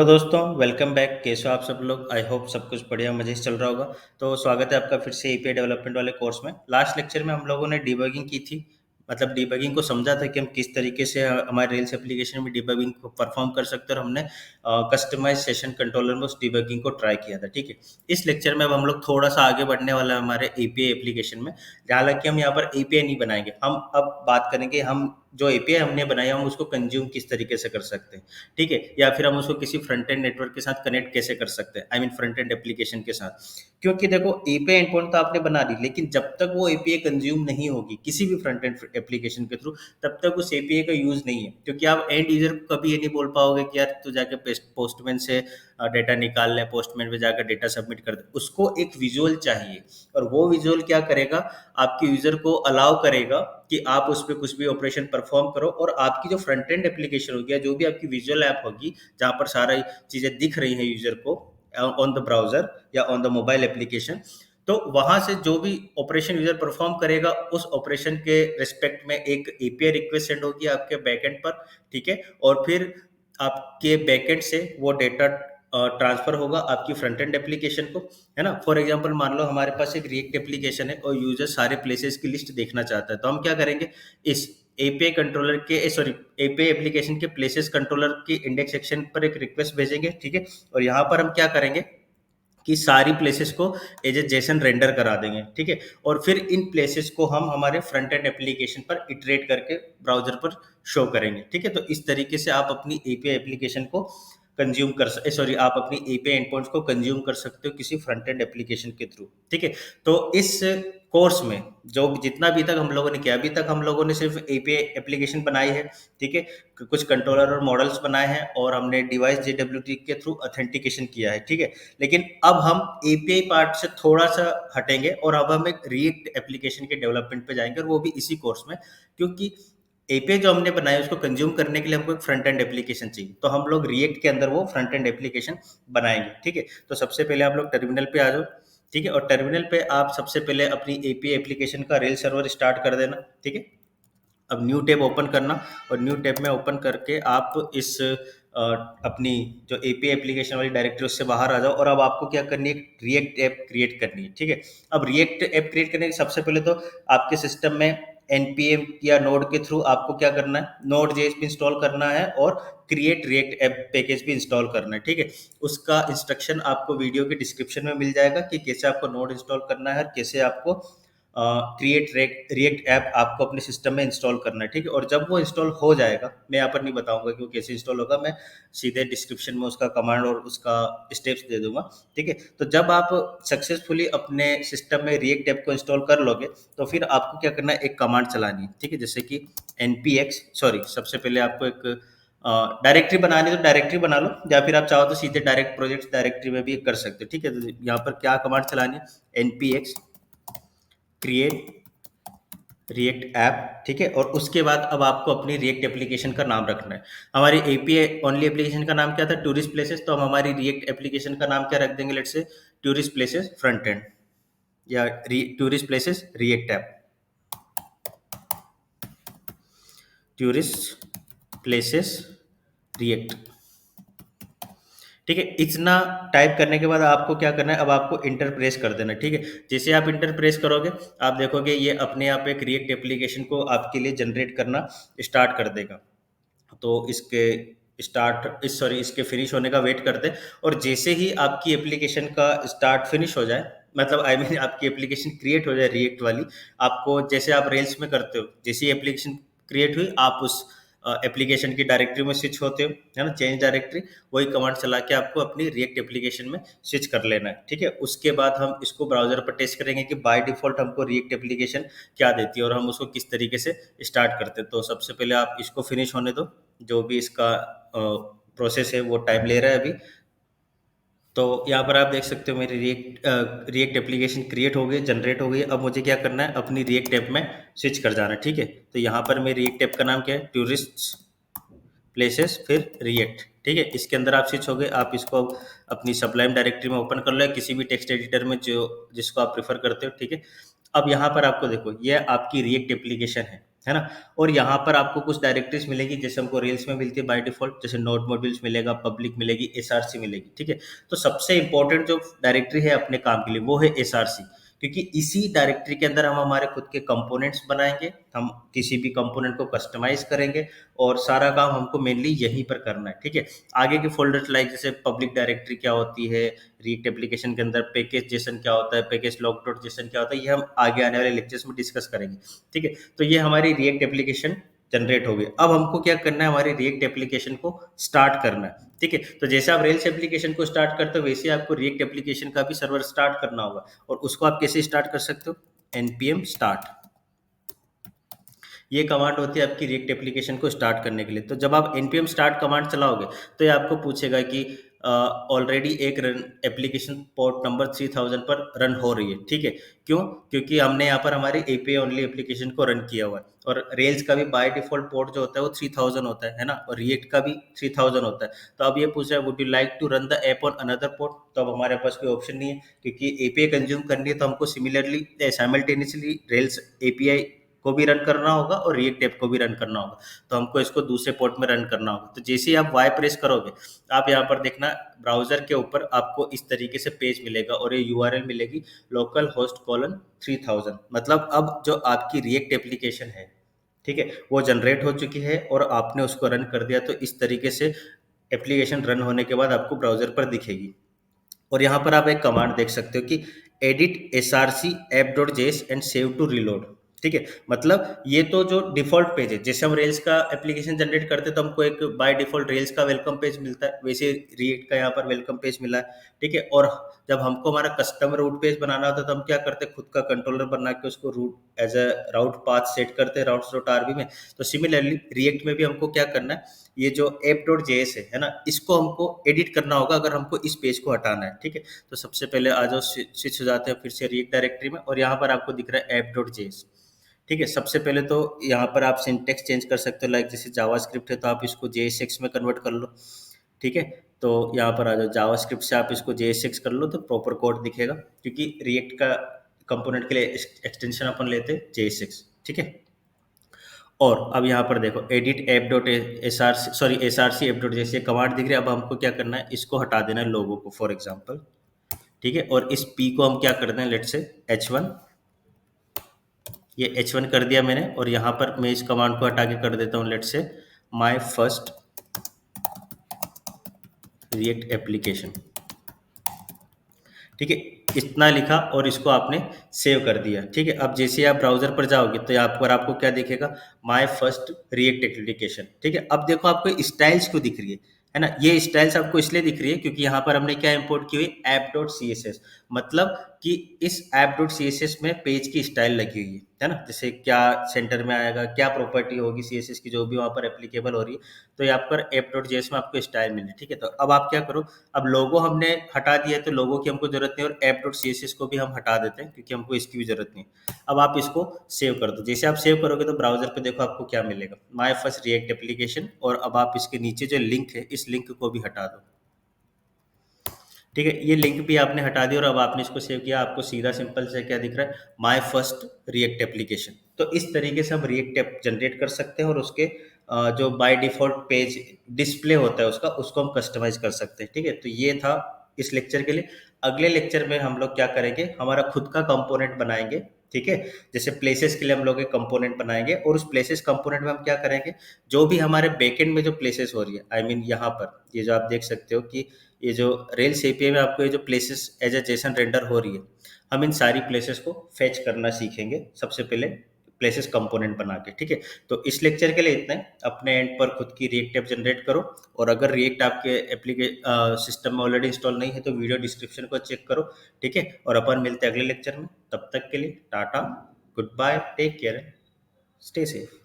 तो दोस्तों welcome back. कैसे हो आप सब लोग? आई होप सब कुछ बढ़िया मजे से चल रहा होगा। तो स्वागत है आपका फिर से एपीआई डेवलपमेंट वाले कोर्स में। लास्ट लेक्चर में हम लोगों ने डिबगिंग की थी, मतलब डिबगिंग को समझा था कि हम किस तरीके से हमारे रेल्स एप्लीकेशन में डिबगिंग को परफॉर्म कर सकते हैं, और हमने कस्टमाइज सेशन कंट्रोलर में उस डिबगिंग को ट्राई किया था। ठीक है, इस लेक्चर में अब हम लोग थोड़ा सा आगे बढ़ने वाला है हमारे एपीआई एप्लीकेशन में। हालांकि हम यहाँ पर एपीआई नहीं बनाएंगे, हम अब बात करेंगे हम जो एपीआई हमने बनाया हम उसको कंज्यूम किस तरीके से कर सकते हैं। ठीक है, या फिर हम उसको किसी फ्रंट एंड नेटवर्क के साथ कनेक्ट कैसे कर सकते हैं, I mean front end application के साथ। क्योंकि देखो एपीआई एंडपॉइंट तो आपने बना ली, लेकिन जब तक वो एपीआई कंज्यूम नहीं होगी किसी भी फ्रंट एंड एप्लीकेशन के थ्रू, तब तक उस एपीआई का यूज नहीं है। क्योंकि आप एंड यूजर को कभी ये नहीं बोल पाओगे कि यार तू जाके पोस्टमैन से डेटा निकाल ले, पोस्टमैन पे जाकर डेटा सबमिट कर दे। उसको एक विजुअल चाहिए, और वो विजुअल क्या करेगा, आपके यूजर को अलाउ करेगा कि आप उस पर कुछ भी ऑपरेशन परफॉर्म करो, और आपकी जो फ्रंट एंड एप्लीकेशन होगी या जो भी आपकी विजुअल ऐप होगी जहां पर सारी चीजें दिख रही हैं यूजर को ऑन द ब्राउजर या ऑन द मोबाइल एप्लीकेशन, तो वहां से जो भी ऑपरेशन यूजर परफॉर्म करेगा उस ऑपरेशन के रिस्पेक्ट में एक एपीआई रिक्वेस्ट सेंड होगी आपके बैकएंड पर। ठीक है, और फिर आपके बैकएंड से वो डेटा ट्रांसफर होगा आपकी फ्रंट एंड एप्लीकेशन को, है ना। फॉर एग्जांपल मान लो हमारे पास एक रिएक्ट एप्लीकेशन है और यूजर सारे प्लेसेस की लिस्ट देखना चाहता है, तो हम क्या करेंगे, इस एपीआई कंट्रोलर के सॉरी एपीआई एप्लीकेशन के प्लेसेस कंट्रोलर की इंडेक्स सेक्शन पर एक रिक्वेस्ट भेजेंगे। ठीक है, और यहाँ पर हम क्या करेंगे कि सारी प्लेसेस को एज ए जेसन रेंडर करा देंगे। ठीक है, और फिर इन प्लेसेस को हम हमारे फ्रंट एंड एप्लीकेशन पर इटरेट करके ब्राउजर पर शो करेंगे। ठीक है, तो इस तरीके से आप अपनी एपीआई एप्लीकेशन को कंज्यूम कर सॉरी आप अपनी एपीआई एंडपॉइंट्स को कंज्यूम कर सकते हो किसी फ्रंट एंड एप्लीकेशन के थ्रू। ठीक है, तो इस कोर्स में जो जितना भी तक हम लोगों ने किया, अभी तक हम लोगों ने सिर्फ एपीआई एप्लीकेशन बनाई है। ठीक है, कुछ कंट्रोलर और मॉडल्स बनाए हैं, और हमने डिवाइस जेडब्ल्यूटी के थ्रू ऑथेंटिकेशन किया है। ठीक है, लेकिन अब हम एपीआई पार्ट से थोड़ा सा हटेंगे और अब हम एक रिएक्ट एप्लीकेशन के डेवलपमेंट पे जाएंगे, और वो भी इसी कोर्स में। क्योंकि एपीआई जो हमने बनाया उसको कंज्यूम करने के लिए हमको एक फ्रंट एंड एप्लीकेशन चाहिए, तो हम लोग रिएक्ट के अंदर वो फ्रंट एंड एप्लीकेशन बनाएंगे। ठीक है, तो सबसे पहले आप लोग टर्मिनल पे आ जाओ। ठीक है, और टर्मिनल पे आप सबसे पहले अपनी एपीआई एप्लीकेशन का रेल सर्वर स्टार्ट कर देना। ठीक है, अब न्यू टैब ओपन करना, और न्यू टैब में ओपन करके आप इस अपनी जो एपीआई एप्लीकेशन वाली डायरेक्टरी उससे बाहर आ जाओ, और अब आपको क्या करनी है, रिएक्ट ऐप क्रिएट करनी है। ठीक है, अब रिएक्ट ऐप क्रिएट करने के सबसे पहले तो आपके सिस्टम में एनपीएम या नोड के थ्रू आपको क्या करना है, नोड जेएसपी इंस्टॉल करना है, और क्रिएट रिएक्ट ऐप पैकेज भी इंस्टॉल करना है। ठीक है, उसका इंस्ट्रक्शन आपको वीडियो के डिस्क्रिप्शन में मिल जाएगा कि कैसे आपको नोड इंस्टॉल करना है और कैसे आपको क्रिएट रिएक्ट ऐप आपको अपने सिस्टम में इंस्टॉल करना है। ठीक है, और जब वो इंस्टॉल हो जाएगा, मैं यहाँ पर नहीं बताऊंगा कि वो कैसे इंस्टॉल होगा, मैं सीधे डिस्क्रिप्शन में उसका कमांड और उसका स्टेप्स दे दूंगा। ठीक है, तो जब आप सक्सेसफुली अपने सिस्टम में रिएक्ट ऐप को इंस्टॉल कर लोगे, तो फिर आपको क्या करना है, एक कमांड चलानी है। ठीक है, जैसे कि npx सॉरी सबसे पहले आपको एक डायरेक्टरी बनानी है, तो डायरेक्टरी बना लो, या फिर आप चाहो तो सीधे डायरेक्ट प्रोजेक्ट डायरेक्टरी में भी कर सकते हो। ठीक है, तो यहाँ पर क्या कमांड चलानी है, npx क्रिएट रिएक्ट ऐप। ठीक है, और उसके बाद अब आपको अपनी रिएक्ट एप्लीकेशन का नाम रखना है। हमारी एपीआई ओनली एप्लीकेशन का नाम क्या था, टूरिस्ट प्लेसेस, तो हम हमारी रिएक्ट एप्लीकेशन का नाम क्या रख देंगे, let's say tourist places front end, या tourist places react app, tourist places react. ठीक है, इतना टाइप करने के बाद आपको क्या करना है, अब आपको इंटर प्रेस कर देना है। ठीक है, जैसे आप इंटर प्रेस करोगे आप देखोगे ये अपने आप एक रिएक्ट एप्लीकेशन को आपके लिए जनरेट करना स्टार्ट कर देगा। तो इसके स्टार्ट इस सॉरी इसके फिनिश होने का वेट करते हैं, और जैसे ही आपकी एप्लीकेशन का स्टार्ट फिनिश हो जाए, मतलब आई मीन आपकी एप्लीकेशन क्रिएट हो जाए रिएक्ट वाली, आपको जैसे आप रेल्स में करते हो, जैसी एप्लीकेशन क्रिएट हुई आप उस एप्लीकेशन की डायरेक्टरी में स्विच होते हो, है ना, चेंज डायरेक्टरी, वही कमांड चला के आपको अपनी रिएक्ट एप्लीकेशन में स्विच कर लेना है। ठीक है, उसके बाद हम इसको ब्राउजर पर टेस्ट करेंगे कि बाय डिफॉल्ट हमको रिएक्ट एप्लीकेशन क्या देती है, और हम उसको किस तरीके से स्टार्ट करते हैं। तो सबसे पहले आप इसको फिनिश होने दो, जो भी इसका प्रोसेस है वो टाइम ले रहा है अभी। तो यहाँ पर आप देख सकते हो मेरी रिएक्ट एप्लीकेशन क्रिएट हो गई, जनरेट हो गई। अब मुझे क्या करना है, अपनी रिएक्ट ऐप में स्विच कर जाना है। ठीक है, तो यहाँ पर मेरी रिएक्ट ऐप का नाम क्या है, टूरिस्ट प्लेसेस फिर रिएक्ट। ठीक है, इसके अंदर आप स्विच हो गए, आप इसको अपनी सब्लाइम डायरेक्टरी में ओपन कर लो, या किसी भी टेक्स्ट एडिटर में जो जिसको आप प्रेफर करते हो। ठीक है, अब यहाँ पर आपको देखो ये आपकी रिएक्ट एप्लीकेशन है। है ना। और यहाँ पर आपको कुछ डायरेक्टरीज मिलेगी जैसे हमको रेल्स में मिलती है बाय डिफॉल्ट, जैसे नोड मॉड्यूल्स मिलेगा, पब्लिक मिलेगी, एसआरसी मिलेगी, ठीक है। तो सबसे इंपॉर्टेंट जो डायरेक्टरी है अपने काम के लिए वो है एसआरसी, क्योंकि इसी डायरेक्टरी के अंदर हम हमारे खुद के कंपोनेंट्स बनाएंगे, हम किसी भी कंपोनेंट को कस्टमाइज करेंगे, और सारा काम हमको मेनली यहीं पर करना है, ठीक है। आगे के फोल्डर्स लाइक जैसे पब्लिक डायरेक्टरी क्या होती है, रिएक्ट एप्लीकेशन के अंदर पैकेज जेसन क्या होता है, पैकेज लॉग डॉट जेसन क्या होता है, ये हम आगे आने वाले लेक्चर्स में डिस्कस करेंगे, ठीक है। तो ये हमारी रिएक्ट एप्लीकेशन जनरेट हो गई। अब हमको क्या करना है, हमारी रिएक्ट एप्लीकेशन को स्टार्ट करना है, ठीक है। तो जैसे आप रेल्स एप्लीकेशन को स्टार्ट करते हो वैसे आपको रिएक्ट एप्लीकेशन का भी सर्वर स्टार्ट करना होगा। और उसको आप कैसे स्टार्ट कर सकते हो, npm start, ये कमांड होती है आपकी रिएक्ट एप्लीकेशन को स्टार्ट करने के लिए। तो जब आप npm start कमांड चलाओगे तो ये आपको पूछेगा कि ऑलरेडी एक रन एप्लीकेशन पोर्ट नंबर 3000 पर रन हो रही है, ठीक है। क्यों, क्योंकि हमने यहाँ पर हमारी एपीआई ओनली एप्लीकेशन को रन किया हुआ है, और रेल्स का भी बाय डिफॉल्ट पोर्ट जो होता है वो 3000 होता है ना, और रिएक्ट का भी 3000 होता है। तो अब ये पूछ रहा है would you like to run the app on another port, तो अब हमारे पास कोई ऑप्शन नहीं है, क्योंकि एपीआई कंज्यूम करनी है तो हमको सिमिलरली साइमल्टेनियसली रेल्स एपीआई को भी रन करना होगा और रिएक्ट ऐप को भी रन करना होगा। तो हमको इसको दूसरे पोर्ट में रन करना होगा। तो जैसे ही आप वाई प्रेस करोगे, आप यहाँ पर देखना ब्राउजर के ऊपर आपको इस तरीके से पेज मिलेगा, और ये यूआरएल मिलेगी लोकल होस्ट कॉलन 3000। मतलब अब जो आपकी रिएक्ट एप्लीकेशन है, ठीक है, वो जनरेट हो चुकी है और आपने उसको रन कर दिया। तो इस तरीके से एप्लीकेशन रन होने के बाद आपको ब्राउजर पर दिखेगी। और यहाँ पर आप एक कमांड देख सकते हो कि edit src app.js and save to reload, ठीक है। मतलब ये तो जो डिफॉल्ट पेज है, जैसे हम रेल्स का एप्लीकेशन जनरेट करते हैं तो हमको एक बाय डिफॉल्ट रेल्स का वेलकम पेज मिलता है, वैसे रिएक्ट का यहाँ पर वेलकम पेज मिला है, ठीक है। और जब हमको हमारा कस्टम रूट पेज बनाना होता है तो हम क्या करते हैं, खुद का कंट्रोलर बना के उसको route as a route path set करते हैं राउट्स डॉट आरबी में। तो सिमिलरली रिएक्ट में भी हमको क्या करना है, ये जो app.js है ना, इसको हमको एडिट करना होगा अगर हमको इस पेज को हटाना है, ठीक है। तो सबसे पहले आ जाओ, स्विच हो जाते हैं फिर से रिएक्ट डायरेक्टरी में, और यहाँ पर आपको दिख रहा है app.js, ठीक है। सबसे पहले तो यहाँ पर आप सिंटेक्स चेंज कर सकते हो, लाइक जैसे जावास्क्रिप्ट है तो आप इसको JSX में कन्वर्ट कर लो, ठीक है। तो यहाँ पर आ जाओ, जावास्क्रिप्ट से आप इसको JSX कर लो तो प्रॉपर कोड दिखेगा, क्योंकि रिएक्ट का कंपोनेंट के लिए एक्सटेंशन अपन लेते हैं JSX, ठीक है। और अब यहाँ पर देखो edit app dot S R sorry S R C app dot जैसे कमांड दिख रही है। अब हमको क्या करना है, इसको हटा देना है लोगो को फॉर एग्जांपल, ठीक है। और इस पी को हम क्या कर दें, लेट से H1, ये H1 कर दिया मैंने, और यहाँ पर मैं इस कमांड को हटा के कर देता हूँ लेट से माई फर्स्ट रिएक्ट एप्लीकेशन, ठीक है। इतना लिखा और इसको आपने सेव कर दिया, ठीक है। अब जैसे आप ब्राउजर पर जाओगे तो यहाँ पर आपको क्या दिखेगा, माय फर्स्ट रिएक्ट एप्लीकेशन, ठीक है। अब देखो आपको स्टाइल्स क्यों दिख रही है ना, ये स्टाइल्स आपको इसलिए दिख रही है क्योंकि यहाँ पर हमने क्या इंपोर्ट की हुई, app dot C S S, मतलब कि इस app dot C S S में पेज की स्टाइल लगी हुई है ना, जैसे क्या सेंटर में आएगा, क्या प्रॉपर्टी होगी सी एस एस की जो भी वहाँ पर एप्लीकेबल हो रही है। तो यहाँ पर ऐप डॉट जेएस में आपको स्टाइल मिली, ठीक है। तो अब आप क्या करो, अब लोगो हमने हटा दिया है तो लोगो की हमको जरूरत नहीं, और app dot C S S को भी हम हटा देते हैं क्योंकि हमको इसकी भी जरूरत नहीं है। अब आप इसको सेव कर दो, जैसे आप सेव करोगे तो ब्राउजर पे देखो आपको क्या मिलेगा, माय फर्स्ट रिएक्ट एप्लीकेशन। और अब आप इसके नीचे जो लिंक है इस लिंक को भी हटा दो, ठीक है। ये लिंक भी आपने हटा दिया और अब आपने इसको सेव किया, आपको सीधा सिंपल से क्या दिख रहा है, माय फर्स्ट रिएक्ट एप्लीकेशन। तो इस तरीके से हम रिएक्ट ऐप जनरेट कर सकते हैं, और उसके जो बाय डिफॉल्ट पेज डिस्प्ले होता है उसका, उसको हम कस्टमाइज कर सकते हैं, ठीक है। तो ये था इस लेक्चर के लिए। अगले लेक्चर में हम लोग क्या करेंगे, हमारा खुद का कंपोनेंट बनाएंगे, ठीक है। जैसे प्लेसेस के लिए हम लोग एक कंपोनेंट बनाएंगे, और उस प्लेसेस कंपोनेंट में हम क्या करेंगे, जो भी हमारे बैकएंड में जो प्लेसेस हो रही है, आई मीन यहाँ पर ये जो आप देख सकते हो कि ये जो रेल्स एपीआई में आपको ये जो places as a JSON render हो रही है, हम इन सारी प्लेसेस को फेच करना सीखेंगे सबसे पहले प्लेसेस कंपोनेंट बना के, ठीक है। तो इस लेक्चर के लिए इतना है, अपने एंड पर खुद की रिएक्ट ऐप जनरेट करो। और अगर रिएक्ट आपके सिस्टम में ऑलरेडी इंस्टॉल नहीं है तो वीडियो डिस्क्रिप्शन को चेक करो, ठीक है। और अपन मिलते हैं अगले लेक्चर में, तब तक के लिए tata, goodbye, take care, stay safe.